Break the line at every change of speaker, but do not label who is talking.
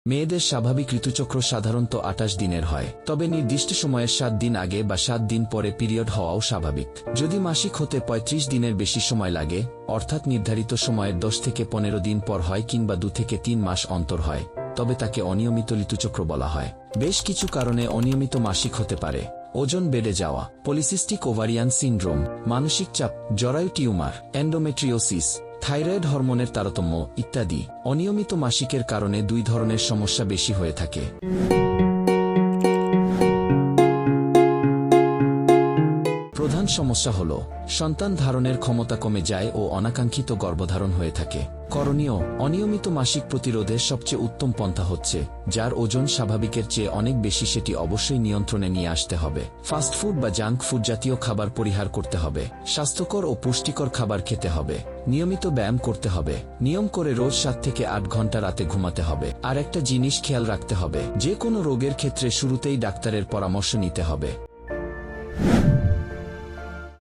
মেয়েদের স্বাভাবিক ঋতুচক্র সাধারণত 28 দিনের হয়, তবে নির্দিষ্ট সময়ের 7 দিন আগে বা 7 দিন পরে পিরিয়ড হওয়াও স্বাভাবিক। যদি মাসিক হতে 35 দিনের বেশি সময় লাগে, অর্থাৎ নির্ধারিত সময়ের 10 থেকে 15 দিন পর হয় কিংবা 2 থেকে 3 মাস অন্তর হয়, তবে তাকে অনিয়মিত ঋতুচক্র বলা হয়। বেশ কিছু কারণে অনিয়মিত মাসিক হতে পারে: ওজন বেড়ে যাওয়া, পলিসিস্টিক ওভারিয়ান সিনড্রোম, মানসিক চাপ, জরায়ু টিউমার, এন্ডোমেট্রিওসিস, থাইরয়েড হরমোনের তারতম্য ইত্যাদি। অনিয়মিত মাসিকের কারণে 2 ধরনের সমস্যা বেশি হয়ে থাকে। প্রধান সমস্যা হল সন্তান ধারণের ক্ষমতা কমে যায় ও অনাকাঙ্ক্ষিত গর্ভধারণ হয়ে থাকে। করণীয়: অনিয়মিত মাসিক প্রতিরোধের সবচেয়ে উত্তম পন্থা হচ্ছে, যার ওজন স্বাভাবিকের চেয়ে অনেক বেশি সেটি অবশ্যই নিয়ন্ত্রণে নিয়ে আসতে হবে। ফাস্টফুড বা জাঙ্ক ফুড জাতীয় খাবার পরিহার করতে হবে। স্বাস্থ্যকর ও পুষ্টিকর খাবার খেতে হবে। নিয়মিত ব্যায়াম করতে হবে। নিয়ম করে রোজ 7 থেকে 8 ঘন্টা রাতে ঘুমাতে হবে। আর একটা জিনিস খেয়াল রাখতে হবে, যে কোনো রোগের ক্ষেত্রে শুরুতেই ডাক্তারের পরামর্শ নিতে হবে।